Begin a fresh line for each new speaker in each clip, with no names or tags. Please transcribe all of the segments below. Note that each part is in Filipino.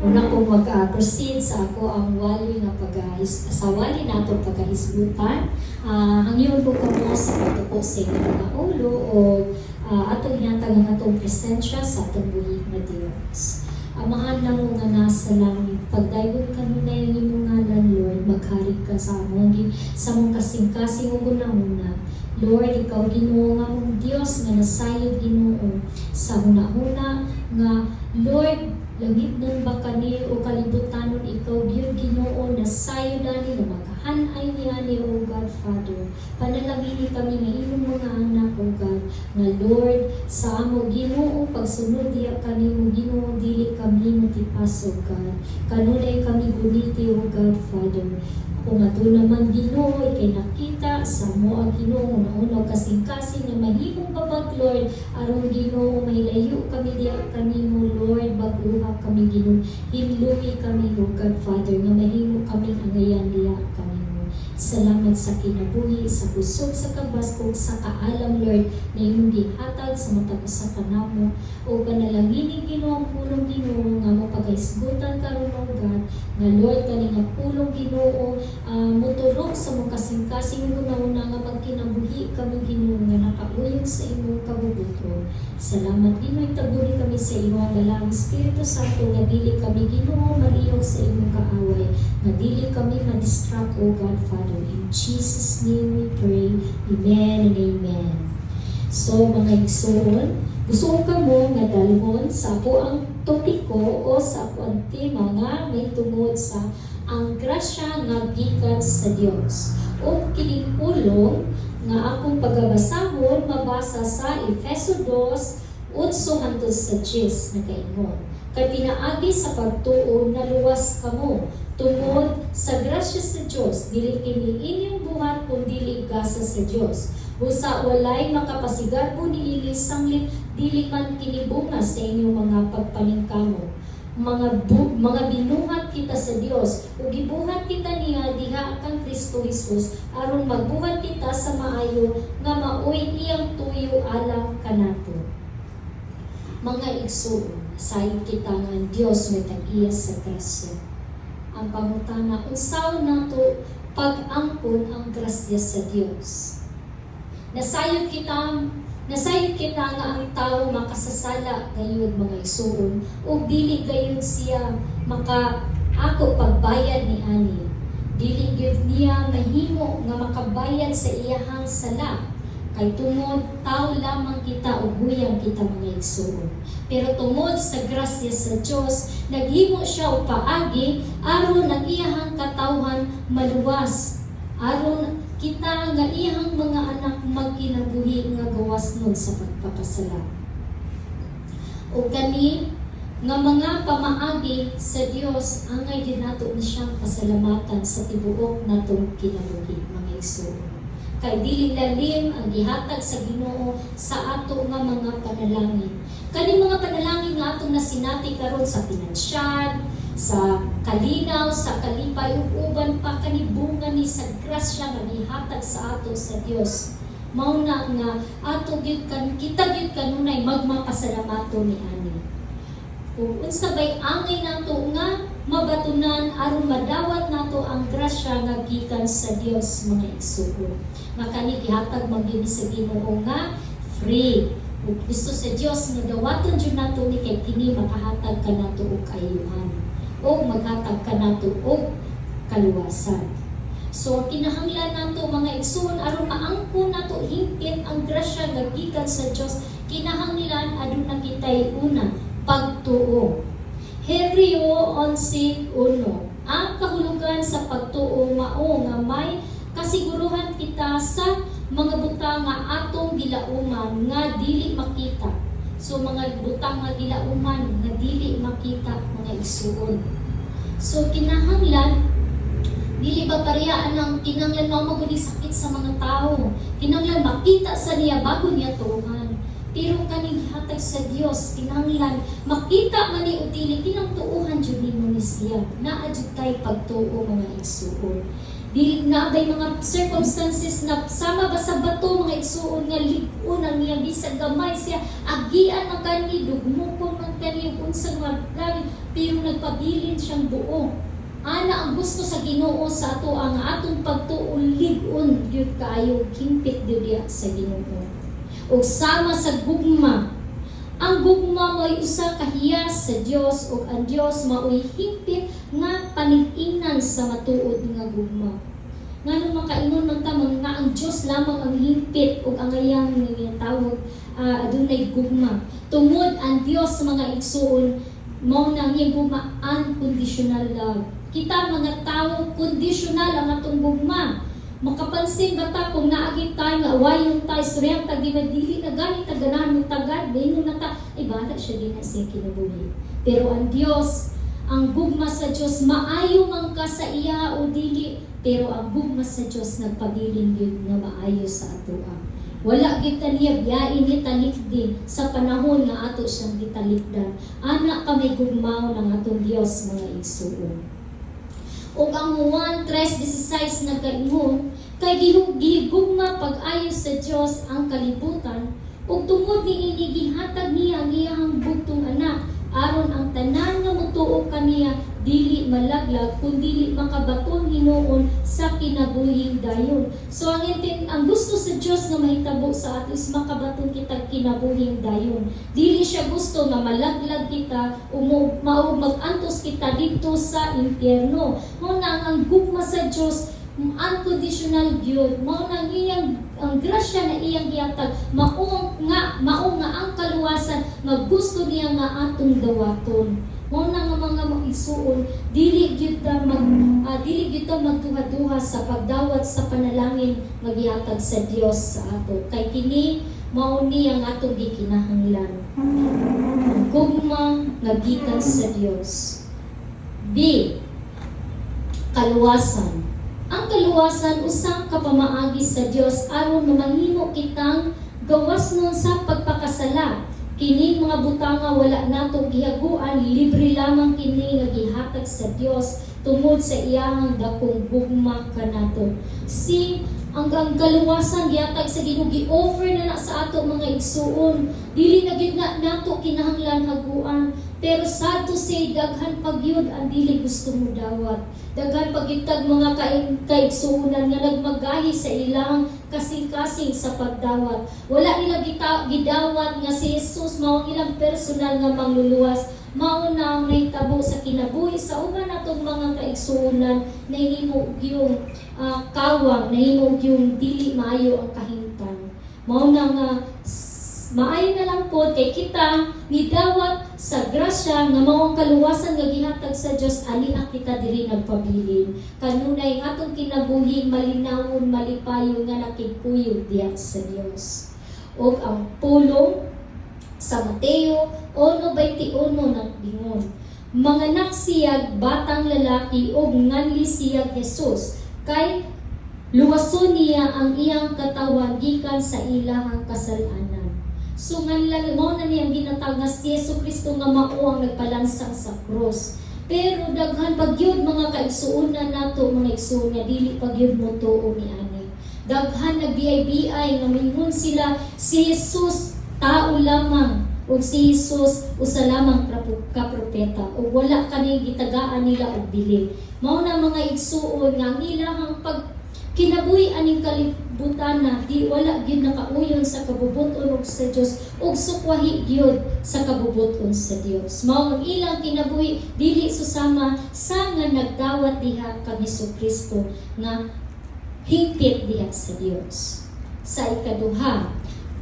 Una ko mag-proceed sa ako ang wali na sa wali nato pagkahisgutan. Ang yun ko kamo sa pagtuko sa inyong mga ulo o atong hinatag ang atong presensya sa atong buhi na Diyos. Amahan na mo nga nasa langit, pagdayon ka muna yung imong ngalan, Lord, magharig ka sa mong kasing-kasing mo una. Lord, ikaw Ginoo nga mong Diyos nga nasayod Ginoo sa huna-huna nga Lord, langit nun ba kani o kalibutanon ikaw gyud Ginoo nasayod ani nga maghanay niya ni O God Father. Panalangin kami nga imong mga anak O God nga Lord sa amo Ginoo pagsunod diya kanimo Ginoo dili kami matipas O God. Kanunay kami guniti O God Father. Kung ato naman Ginoo kay nakita sa mo ang Ginoo una kasing-kasing nga mahimong babag Lord aron Ginoo may layo kami diya kanimo Lord bagluha kami Ginoo hinluwi kami O God Father nga mahimo kami angayan diya kanimo. Salamat sa kinabuhi, sa busog, sa kabaskog, sa kaalam Lord na imong gihatag sa matag sa kanamo o panalangin Ginoo ang pulong Ginoo nga mapagahisgutan karon O God nga Lord kani nga pulong Ginoo moturog sa mong kasing-kasing una nga magkinabuhi kami Ginoo nga nakauyog sa imong kabubuton. Salamat Ginoo itaguli kami sa imong dalang Espiritu Santo nga dili kami Ginoo maliyog sa imong kaaway nga dili kami ma-distract O God Father. In Jesus' name we pray. Amen and amen. So mga igsoon, gusto ko mo nga dalhon sa ako ang topiko o sa ako ang tema nga may tungod sa ang grasya nga gikan sa Dios. O kining pulong nga akong pagbabasahon mabasa sa Efeso 2, 8 hangtod sa 10 na kaingon. Kay pinaagi sa pagtuon na luwas kamo tungod sa grasya sa Dios dili kini inyong buhat kundi gasa sa Dios. Busa walay makapasigarbo ni ilisanglit dili man kinibunga sa inyong mga pagpaningkamo. Mga binuhat kita sa Dios ug gibuhat kita niya diha kang Kristo Jesus aron magbuhat kita sa maayo nga maoy iyang tuyo alang kanato. Mga igsoon, sayod kita nga ang Dios may tag-iya sa grasya. Ang pangutana unsaon nato pag-angkon ang grasya sa Dios. Nasayod kita nga ang tao makasasala gayud mga igsoon o dili gayud siya ako pagbayad ni ani. Dili gyud niya mahimo nga makabayad sa iyahang sala. Kay tungod tao lamang kita ug huyang kita mga igsoon. Pero tungod sa grasya sa Dios, naghimo siya og paagi aron ang iyahang katawhan maluwas. Aron kita nga iyang mga anak magkinabuhi nga gawas nun sa pagpapasala. O kani nga mga pamaagi sa Dios angay din nato ni siyang pasalamatan sa tibuok natong kinabuhi mga igsoon. Kay dili lalim ang gihatag sa Ginoo sa ato nga mga panalangin. Kani mga panalangin nga atong nasinati karon sa pinansyal, sa kalinaw, sa kalipay ug uban pa kanibungan ni sa grasya nga gihatag sa ato sa Dios. Mao na nga ato gyud kita gyud kanunay magmapasalamaton ni ani. Kung unsa bay angay nato nga mabatunan aron madawat nato ang grasya nga gikan sa Dios mga igsoon. Makani gihatag magyud sa Ginoo nga free. Ug gusto sa Dios nga dawaton jud nato ni kay kini makahatag kanato og kaayuhan o maghatag kanato og kaluwasan. So kinahanglan nato mga igsoon aron maangkon nato hingpit ang grasya nga gikan sa Dios, kinahanglan aduna kitay una pagtuo. Hebreo 11:1. Ang kahulugan sa pagtuo mao nga may kasiguruhan kita sa mga butang nga atong gilauman nga dili makita. So mga butang nga gilauman nga dili makita mga igsoon. So kinahanglan dili ba parehaan ang kinahanglan mao maguni sakit sa mga tao. Kinahanglan makita sa niya bago niya tuuhan. Pero kaning hatag sa Dios kinahanglan makita man ni utili kinang tuuhan jud nimo ni siya. Naa jud tay pagtuo mga igsoon. Dili na bay mga circumstances na sama ba sa bato mga igsuon nga lig-on ang niya bisag gamay siya agian man kani dugmukon man kani unsang maglabi pero nagpabilin siyang buo. Ana ang gusto sa Ginoo sa ato ang atong pagtuon lig-on gyud kaayo himpit diya sa Ginoo. Ug sama sa gugma, ang gugma mo'y usa ka hiyas sa Dios ug ang Dios mao'y himpit nga panig-ingnan sa matuod nga gugma. Nganong makaingon man ta nga ang Dios lamang ang himpit ug ang ayang tawag adunay gugma. Tungod ang Dios sa mga igsoon mao nang iyang gugma unconditional love. Kita mga tao conditional ang atong gugma. Makapansin ba ta kung naagit tayo nga awayon tayo suryang tagi madili na ganit taganahan mo tagad dahil na ta bata siya din na siya kinabuhi. Pero ang Dios, ang gugma sa Dios maayo man ka sa iya o dili, pero ang gugma sa Dios nagpabilin gyud na maayo sa atoa. Wala kita niya biyain ni talikdi sa panahon nga ato siyang gitalikdan. Ana ka may gugmao ng atong Dios mga igsuon. O ang Juan 3:16 nagkaingon, kay gihigugma pag-ayo sa Dios ang kalibutan, ug tungod niini gihatag niya ang iyang bugtong anak, aron ang tanan nga motuo kaniya dili malaglag kundi makabaton hinuon sa kinabuhing dayon. So ang gusto sa Dios nga mahitabo sa ato is makabaton kita kinabuhing dayon. Dili siya gusto nga malaglag kita o mag-antos kita dito sa impyerno. Mao na ang gugma sa Dios unconditional gyud. Mao na ang grasya na iyang gihatag mao nga ang kaluwasan nga gusto niya nga atong dawaton. Mao na nga mga mag-igsuon, dili gyud ta magduha-duha sa pagdawat sa panalangin nga gihatag sa Dios sa ato. Kay kini mao ni ang atong gikinahanglan. Gugma nga gikan sa Dios. B. Kaluwasan. Ang kaluwasan usang kapamaagi sa Dios aron mamahimo kitang gawasnon sa pagpakasala. Kini mga butanga wala nato gihaguan, libre lamang kini nga gihatag sa Dios tungod sa iyang dakong gugma kanato. Ang kaluwasan gihatag sa Ginoo, gi-offer na sa ato mga igsuon. Dili na gyud nato kinahanglan haguan, pero sadto say daghan pagyud ang dili gusto mo dawat. Daghan pagitag mga kaigsuonan nga nagmagahi sa ilang kasing-kasing sa pagdawat. Wala nila gidawat nga si Jesus mao ang ilang personal nga mangluluwas. Mao na ang nahitabo sa kinabuhi sa uban natong mga kaigsuonan, nahimo yung kawang, nahimo yung dili maayo ang kahimtang. Mao na nga maayo na lang po kay kita nidawat sa grasya nga mao ang kaluwasan nga gihatag sa Dios, ali ang kita diri nagpabilin. Kanunay atong kinabuhi malinawon malipayo nga nakigkuyog diha sa Dios. Og ang pulong sa Mateo 1:21 nagdingon, mga nagsiyag batang lalaki og nganli siyag Jesus kay luwason niya ang iyang katawan gikan sa ilahang kasalanan. So nganlan mo na niyang ginatag nga si Jesucristo nga mao ang nagpalansang sa krus. Pero daghan pagyud mga kaigsuonan nato mga igsuon nga dili pagyud mo tuo ni ani. Daghan nagbiay-biay nga mingon sila si Jesus tao lamang ug si Jesus usa lamang kapropeta ug wala kani gitagaan nila og bili. Mao na mga igsuon nga ang ilahang kinabuhi aning kalibutan na di wala gyud nakauyon sa kabubuton og sa Dios ug sukwahi gyud sa kabubuton sa Dios. Mao ang ilang kinabuhi dili susama sa nga nagdawat diha kang Jesucristo nga hingpit diha sa Dios. Sa ikaduha,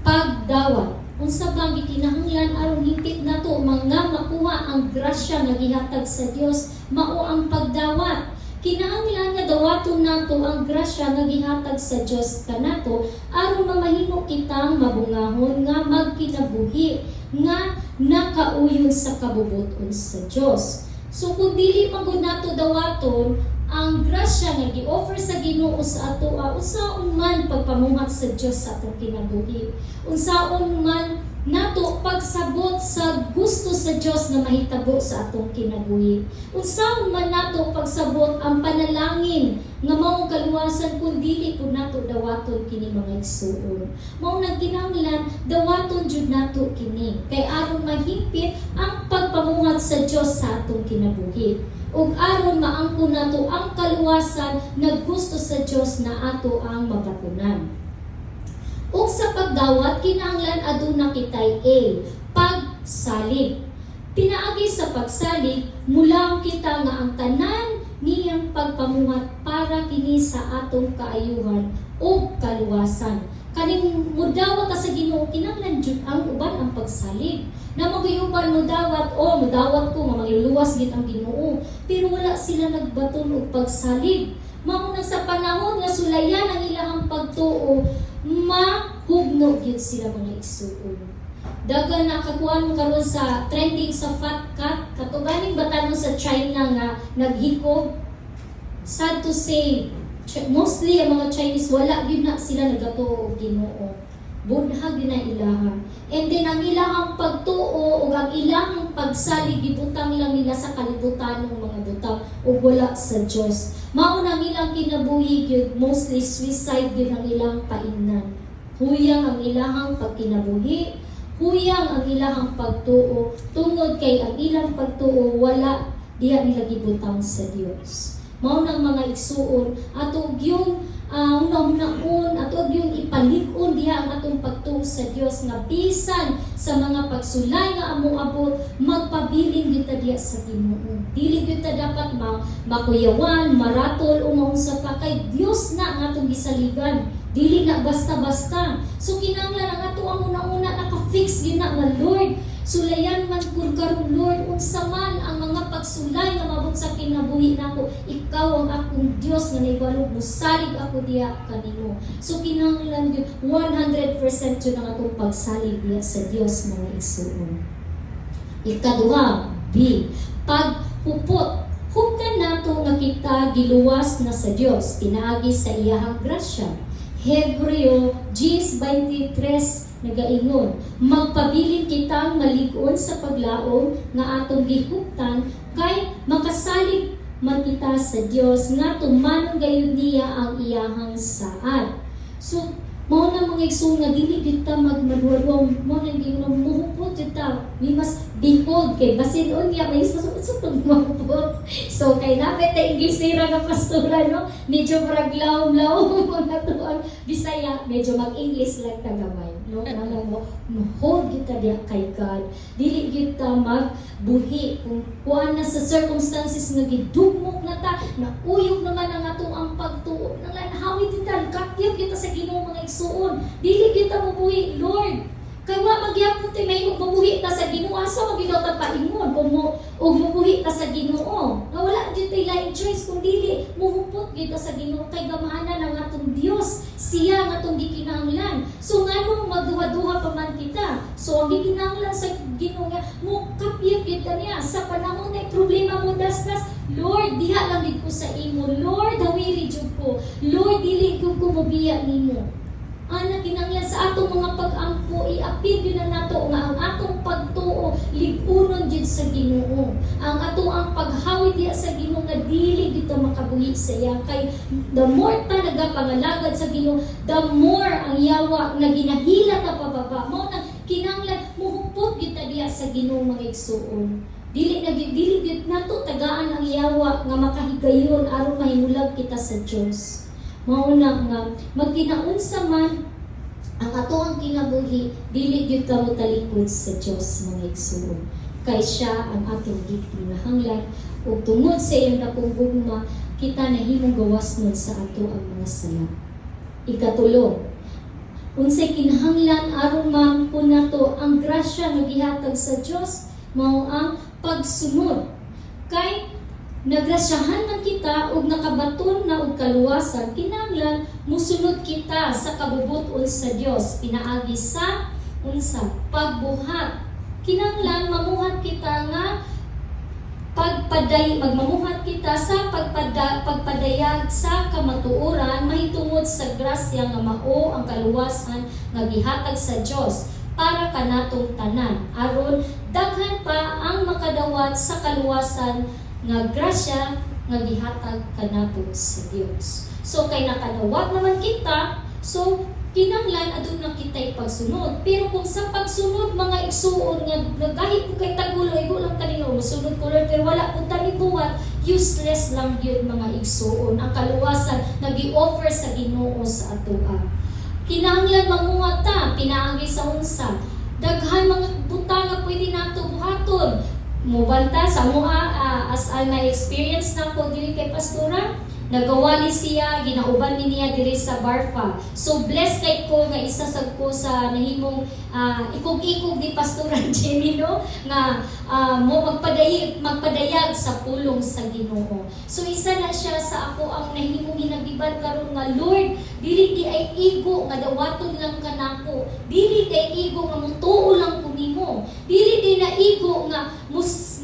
pagdawat. Unsa bang gikinahanglan aron hingpit nato mga makuha ang grasya nga gihatag sa Dios mao ang pagdawat. Kinahanglan nga dawaton nato ang grasya nga gihatag sa Dios kanato aron mamahimo kitang mabungahon nga magkinabuhi nga nakauyon sa kabubuton sa Dios. So kung dili magud nato dawaton ang grasya nga gi-offer sa Ginoo sa atoa, unsaon man pagpamuhat sa Dios sa atong kinabuhi, unsaon man nato pagsabot sa gusto sa Dios nga mahitabo sa atong kinabuhi. Unsaon man nato pagsabot ang panalangin nga mao kaluwasan kun dili pud nato dawaton kini mga igsuon. Mao nagkinahanglan dawaton jud nato kini kay aron mahimpit ang pagpamuhat sa Dios sa atong kinabuhi. Ug aron maangkon nato ang kaluwasan nga gusto sa Dios na ato ang mabatunan. Ug sa pagdawat kinahanglan aduna kitay A, pagsalig. Pinaagi sa pagsalig, mulaw kita nga ang tanan niyang pagpamuhat para kini sa atong kaayuhan ug kaluwasan. Kaning mudawat ta sa Ginoo kinahanglan jud ang uban ang pagsalig. Na magayuban mudawat mudawat ko nga magluluwas gid ang Ginoo, pero wala sila nagbaton og pagsalig. Mao na sa panahon nga sulayan ang ilang pagtuo, mahugno gyud sila mga igsuon. Dagan na kakuan mo karon sa trending sa fat cat, katuganing batanon sa China nga naghikog. Sad to say, mostly ang mga Chinese wala gyud na sila nagatuo og Ginoo. Bunhag din na ilaha. And then ang ilahang pagtuo o ang ilahang pagsalig gibutang lang nila sa kalibutan ng mga butang o wala sa Dios. Mao nang ilang kinabuhi gyud, mostly suicide gyud ang ilang paingnan. Huyang ang ilahang pagkinabuhi, huyang ang ilahang pagtuo tungod kay ang ilang pagtuo wala diha nila gibutang sa Dios. Mao nang mga igsuon atong yung unahunahon ato yung ipalig-on diha ang atong pagtuo sa Dios nga bisan sa mga pagsulay nga among abot magpabilin gyud ta diha sa Ginoo. Dili gyud ta dapat makuyawan, maratol o maunsa pa kay Dios na ang atong gisaligan. Dili na basta-basta. So kinahanglan ang ato ang una-una naka-fix gyud na nga Lord. Sulayan man kun karon Lord unsa man ang mga pagsulay nga mabot sa kinabuhi nako, ikaw ang akong Dios nga nahibalo mosalig ako diha kanimo. So kinahanglan gyud 100% jud ang atong pagsalig diha sa Dios mga igsuon. Ikaduha, B, paghupot. Huptan nato nga kita giluwas na sa Dios pinaagi sa iyahang grasya. Hebreo 10:23 nagaingon, magpabilin kitang malig-on sa paglaom nga atong gihuptan kay makasalig man kita sa Dios nga tumanon gayud niya ang iyahang saad. So mao na mga igsoon nga dili kita magmaduwa-duwa, mao na gingon muhupot kita. We must behold kay basin unya may sa mahupot. So kay napit ta Inglesera nga pastora no, medyo raglaw-law mga tuang Bisaya, medyo mag-English lang ta gamay. No, nang mo hold kita diha kay God. Dili kita magbuhi kung kuan na sa circumstances nga gidugmok na ta, na uyog naman ang atong ang pagtuo. Nang hawid kita, kakyat kita sa Ginoo mga igsuon. Dili kita mabuhi, Lord. Kay wa magyapon ti may mabuhi ta sa Ginoo, asa magigaw ta paingon kung mo og mabuhi ta sa Ginoo. Nga wala gyud tay lain choice kung dili muhupot gyud ta sa Ginoo kay gamahanan ang atong Dios. Siya nga atong gikinahanglan. So ngano magduha-duha pa man kita. So ang gikinahanglan sa Ginoo nga mo kapyat gyud ta niya sa panahon na problema mo dastas. Lord, diha lang gid ko sa imo. Lord, dawiri jud ko. Lord, dili ko mobiya nimo. Ana kinahanglan sa atong mga pag-ampo iapil gyud na nato nga ang atong pagtuo lig-unon gyud sa Ginoo. Ang atong ang paghawid diha sa Ginoo nga dili gyud ta makabuhi sa iya kay the more ta nagapangalagad sa Ginoo, the more ang yawa nga ginahila ta pababa. Mao na kinahanglan muhupot gyud ta diha sa Ginoo mga igsuon. Dili gyud nato tagaan ang yawa nga makahigayon aron mahimulag kita sa Dios. Mauna nga magkinaunsa man ang ato ang kinabuhi, dili gyud ta mo talikod sa Dios mga igsuon. Kay siya ang atong gikinahanglan ug tungod sa iyang dakong gugma kita nahimong gawas nun sa ato ang mga sala. Ikatulo, unsay kinahanglan aron maangkon nato ang grasya nga gihatag sa Dios mao ang pagsunod. Kay nagrasyahan man kita ug nakabaton na og kaluwasan, kinahanglan musunod kita sa kabubuton sa Dios pinaagi sa unsa pagbuhat. Kinahanglan mamuhat kita nga magmamuhat kita sa pagpadayag sa kamatuoran mahitungod sa grasya nga mao ang kaluwasan nga gihatag sa Dios. para kanatong tanan aron daghan pa ang makadawat sa kaluwasan nga grasya nga gihatag kanato sa Dios. So kay nakadawat naman kita, so kinanglan adun na kita'y pagsunod. Pero kung sa pagsunod mga igsuon nga nagahit ko kay tagulo, igo lang kanino musunod ko Lord, pero wala ko tani buhat, useless lang yun mga igsuon. Ang kaluwasan na gi-offer sa Ginoo sa atoa. Kinahanglan manguhat ta, pinaagi sa unsa. Daghan mga butang nga pwede nato buhaton. Mubanta sa mua as my experience na ko dili kay pastora. Nagawali siya, ginauban niya diri sa Barfa. So blessed kay ko nga isa sad ko sa nahimong ikog-ikog ni Pastora Jenny no nga mo magpadayag sa pulong sa Ginoo. So isa na siya sa ako ang nahimong ginagiban karon nga Lord, dili di ay igo nga dawaton lang kanako. Dili kay igo nga mutuo lang ko nimo. Dili di na igo nga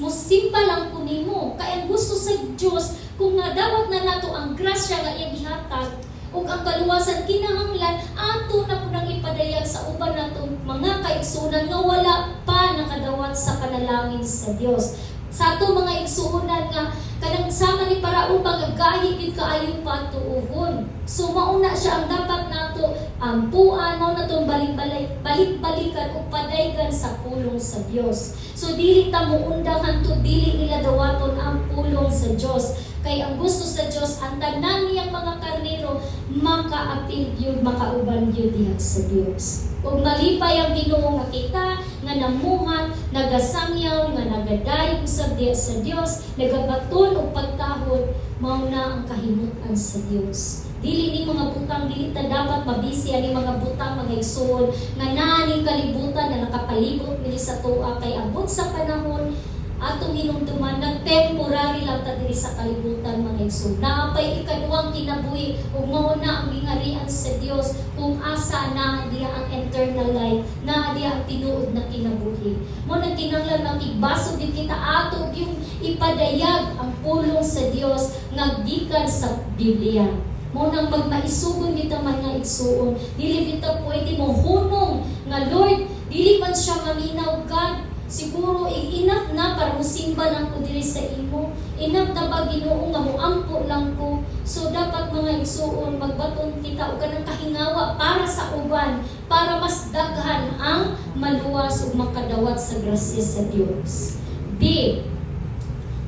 musimba lang ko nimo. Kay ang gusto sa Dios kung nga dawat na nato ang grasya nga iyang gihatag ug ang kaluwasan kinahanglan ato na punang ipadayag sa uban natong mga kaigsunan nga wala pa nakadawat sa panalangin sa Dios. Sa ato mga igsuonan nga kanang sama ni Paraon pagagahi gid kaayo pa tuugon. So mauna siya ang dapat nato ampuan mao natong balik-balikan ug padaygan sa pulong sa Dios. So dili ta muundang hantud dili nila dawaton ang pulong sa Dios. Kay ang gusto sa Dios ang tanan niyang mga karnero makaapil gyud makauban gyud diha sa Dios. Ug malipay ang Ginoo nga kita nga namuhat, nagasangyaw, nga nagadayeg usab diha sa Dios, nagabaton og pagtahod mao na ang kahimutan sa Dios. Dili ni mga butang dili ta dapat mabisi ani mga butang mga igsoon nga naa ning kalibutan na nakapalibot diri sa tuwa kay abot sa panahon atong hinumduman na temporary lang ta diri sa kalibutan mga igsoon. Naapay ikaduhang kinabuhi ug mao na ang gingarian sa Dios kung asa na diha ang eternal life, na diha ang tinuod na kinabuhi. Mo nagkinahanglan makibasog din kita ato yung ipadayag ang pulong sa Dios nga gikan sa Biblia. Mo nang magmaisugon kita mga igsuon, dili kita pwede mo hunong nga Lord, dili man siya maminaw God. Siguro enough na para musimba lang ko diri sa imo. Enough na ba Ginoo nga moampo lang ko. So dapat mga igsuon magbaton kita og kanang kahingawa para sa uban, para mas daghan ang maluwas ug makadawat sa grasya sa Dios. B.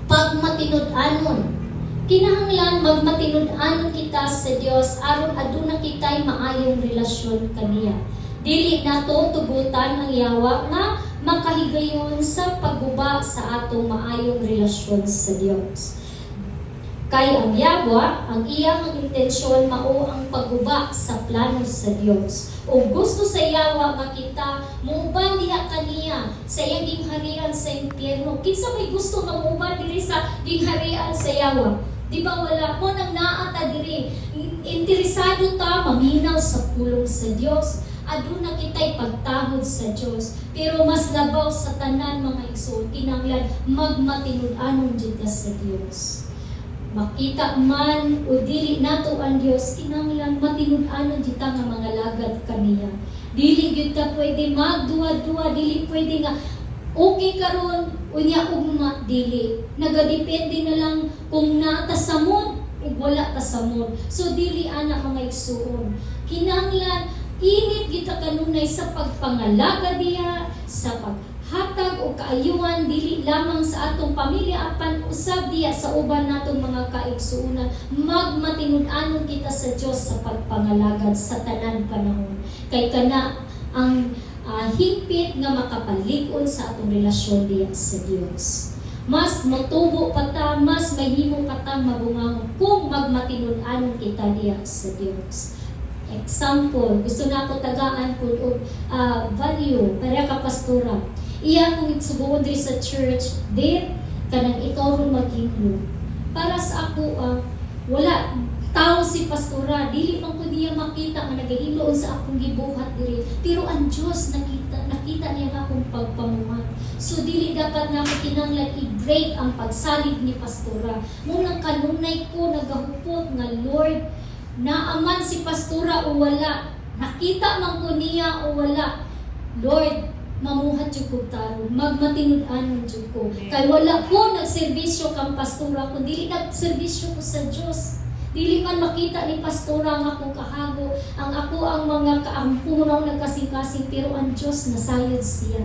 Pagmatinud-anon. Kinahanglan magmatinud-anon kita sa Dios aron aduna kitay maayong relasyon kaniya. Dili nato tugutan ang yawa nga makahigayon sa pagguba sa atong maayong relasyon sa Dios. Kay ang yawa, ang iyang intensyon mao ang pagguba sa plano sa Dios. O gusto sa yawa makita muuban diha kaniya sa iyang gingharian sa impyerno. Kinsa may gusto nga muuban diri sa gingharian sa yawa? Di ba wala mo nang naata diri? Interesado ta maminaw sa pulong sa Dios. Aduna kita'y pagtahod sa Dios, pero mas labaw sa tanan mga igsoon, kinahanglan magmatinud-anon jud ka sa Dios. Makita man o dili nato ang Dios, kinahanglan matinud-anon jud ta nga mga lagad kaniya. Dili gyud ta pwede magduwa-duwa, dili pwede nga okay karon unya ugma dili. Nagadepende na lang kung nata sa mood o wala ta sa mood. So dili ana mga igsoon. Kinahanglan init kita kanunay sa pagpangalaga diha, sa paghatag o kaayuhan dili lamang sa atong pamilya apan usab diha sa uban natong mga kaigsuonan. Magmatinud-anon kita sa Dios sa pagpangalagad sa tanan panahon. Kay kana ang higpit nga makapalig-on sa atong relasyon diha sa Dios. Mas matubo pa ta, mas mahimo pa ta mabungang kung magmatinud-anon kita diha sa Dios. Example, gusto na ako tagaan po value, para ka pastora. Iya kung igsugoon diri sa church, dir, kanang ikaw ron maghimo. Para sa ako, wala, tao si pastora, dili man ko niya makita nga nagahiloon sa akong gibuhat diri. Pero ang Diyos nakita niya akong pagpamuhat. So dili dapat na kinahanglan i-break ang pagsalig ni pastora. Munang kanunay ko nagahupot nga Lord, naaman si pastora o wala, nakita man ko niya o wala, Lord, mamuhat jud ko tarong, magmatinud-anon jud ko. Kay wala ko nagserbisyo kang pastora, kundi nagserbisyo ko sa Dios. Dili man makita ni pastora ang akong kahago, ang mga kaampunaw nagkasing-kasing, pero ang Dios nasayod siya.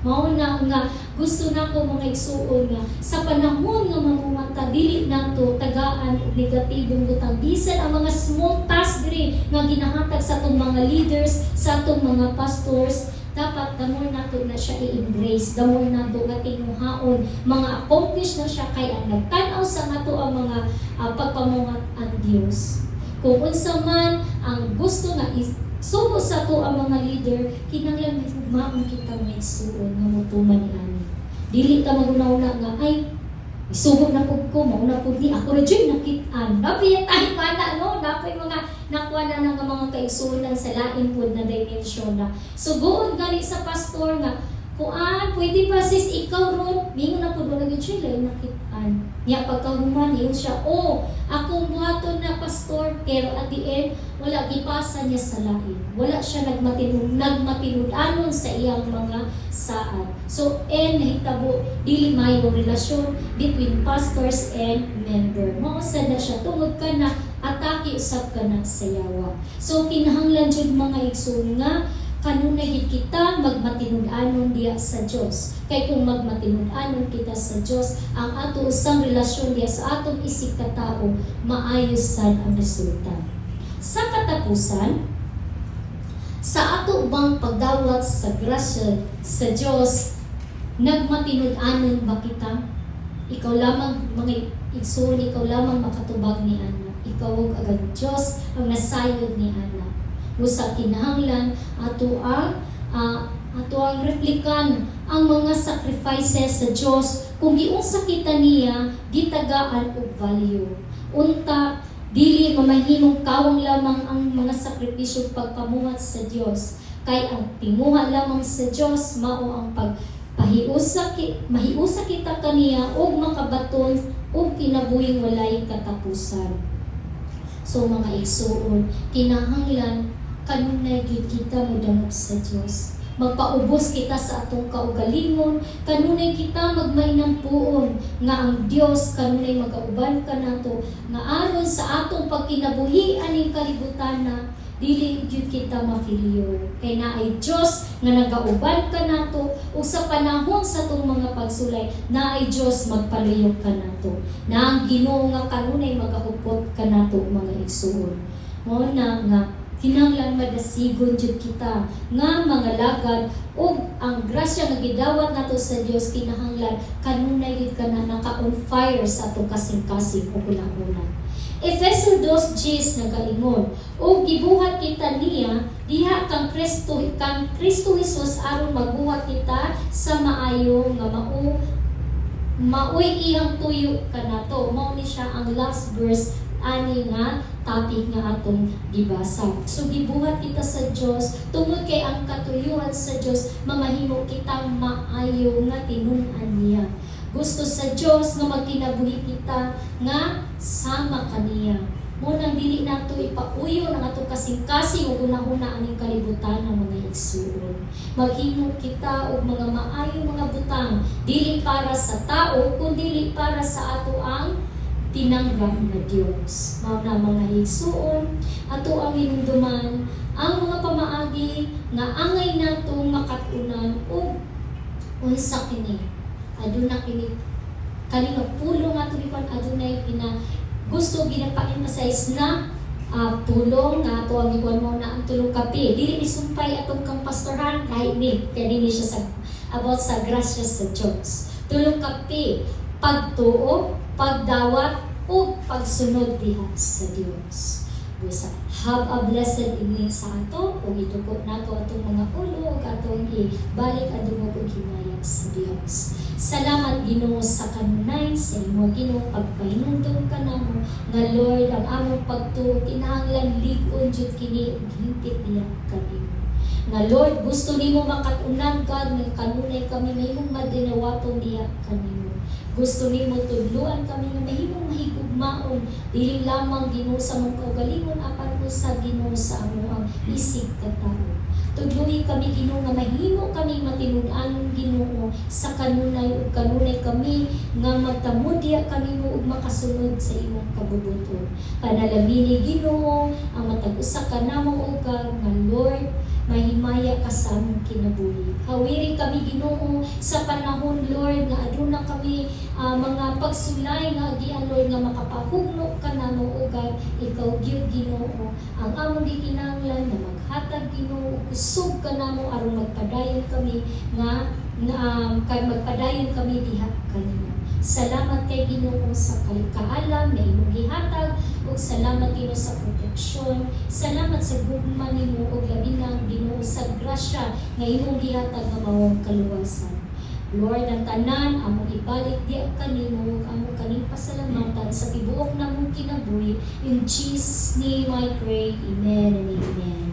Mao na nga gusto nako mga igsuon nga sa panahon nga mamumata dili nato tagaan og negatibong butang bisan ang mga small task diri nga ginahatag sa atong mga leaders, sa atong mga pastors, dapat damor nato na siya i-embrace, damor nato nga tinuhaon, mga accomplish na siya kay ang nagtan-aw sa nato ang mga pagpamungat ang Dios. Kung unsa man ang gusto nga subo sa to ang mga leader, kinahanglan maugmaon kita nga isuon nga mutuman ni ani. Dili ta magunaw-una nga ay isubo na pud ko, mauna pud ni ako ra jud nakit-an. Napay tayo mana no, napay mga nakuha na ng mga kaigsuonan sa lain pud na dimension na. So buod gali sa pastor nga pwede ba sis ikaw ron, mingon na po doon naging sila, nakit-an. Niya pagkahuman, yun siya, akong buhaton na pastor, pero at the end, wala, ipasa niya sa lain. Wala siya nagmatinud-anon sa iyang mga saad. So, nahitabo, dili mayo relasyon between pastors and member. Mausad na siya, tungod ka na, atake usap ka na sa yawa. So, kinahanglan dyan mga igsoon nga, kanunay kita magmatinud-anon diya sa Dios. Kay kung magmatinud-anon kita sa Dios, ang ato usang relasyon diya sa atong isig katao, maayos sad ang resulta. Sa katapusan, sa ato bang pagdawat sa grasya sa Dios, nagmatinud-anon ba kita? Ikaw lamang mga igsoon, ikaw lamang makatubag ni Ana. Ikaw ug agad Dios ang nasayod ni Ana. Sa kinahanglan ato ang replikan ang mga sacrifices sa Dios kung giunsa kita niya gitagaan og value. Unta dili mamahimong kawang lamang ang mga sakripisyo pagpamuhat sa Dios, kay ang timuha lamang sa Dios mao ang mahiusa kita kaniya og makabaton og kinabuhing walay katapusan. So mga igsoon, kinahanglan kanunay gid kita modamog sa Dios. Magpaubos kita sa atong kaugalingon, kanunay kita magmainang puon nga ang Dios kanunay magauban ka nato, nga aron sa atong pagkinabuhi aning kalibutan na dili gyud kita ma-failure. Kay naay Dios nga nagauban ka nato ug sa panahon sa atong mga pagsulay, naay Dios magpaluyok ka nato. Na ang Ginoo nga kanunay magahupot ka nato mga igsoon. Mao na nga kinahanglan madasigon jud kita nga mga lagad ug ang grasya nga gidawat nato sa Dios kinahanglan kanunay gid kana naka-on fire sa atong kasing-kasing ug una-una. Efeso 2:10 nagaingon, ug gibuhat kita niya diha kang Kristo Jesus aron magbuhat kita sa maayo nga maoy iyang tuyo kanato. Mao ni siya ang last verse ani nga topic nga atong gibasa. So gibuhat kita sa Dios tungod kay ang katuyuan sa Dios mamahimo kitang maayo nga tinun-an niya. Gusto sa Dios nga magkinabuhi kita nga sama kaniya. Munang dili nato ipauyo ang atong kasing-kasing ug una-una aning kalibutan ng mga igsuon. Maghimo kita og mga maayo mga butang dili para sa tao kundi para sa ato ang tinanggap na Diyos. Mga mga igsuon, ato ang hinumduman, ang mga pamaagi nga angay natong makatunan o unsa kini. Aduna kini kaning pulong ato bikon adunay gusto ginapa-emphasize na tulong nga ato ang ikuan mo na ang tulong kape. Dili ni sumpay atong kang pastoran kahit ni kani siya sa about sa grasya sa Diyos. Tulong kape, pagtuo, pagdawat o pagsunod diha sa Dios. Busa, have a blessed evening sa ato o idukot nato atong mga ulo ug atong ibalik adungog og himayag sa Dios. Salamat Ginoo sa kanunay sa imo Ginoo pagpahinumdom ka namo nga Lord ang among pagtuo kinahanglan lig-on jud kini ug hingpit niya kanimo. Nga Lord gusto nimo makatunan God nga kanunay kami mahimong madinawaton diha kanimo. Gusto nimo tudluan kami nga mahimong mahigugmaon dili lamang Ginoo sa mong kaugalingon apan usa Ginoo sa among isig katao. Tudloy kami Ginoo nga mahimo kami matinud-anon Ginoo sa kanunay ug kanunay kami nga magtamudya kanimo ug makasunod sa imong kabubuton. Panalabini Ginoo ang matag usa ka namo ug nga Lord mahimaya ka sa among kinabuhi. Hawiri kami Ginoo sa panahon Lord nga aduna kami mga pagsulay nga agian Lord nga makapahugno ka namo ug ikaw gyud Ginoo ang among gikinahanglan na maghatag Ginoo ug kusog ka namo aron magpadayon kami nga magpadayon kami diha kanimo. Salamat kay Ginoo sa kaalam na imong gihatag ug salamat Ginoo sa proteksyon. Salamat sa gugma nimo ug labi na Ginoo sa grasya nga imong gihatag nga mawong kaluwasan. Lord, ang tanan among ibalik di kanimo ug among kaning pasalamatan sa tibuok namong kinabuhi. In Jesus' name I pray. Amen and amen.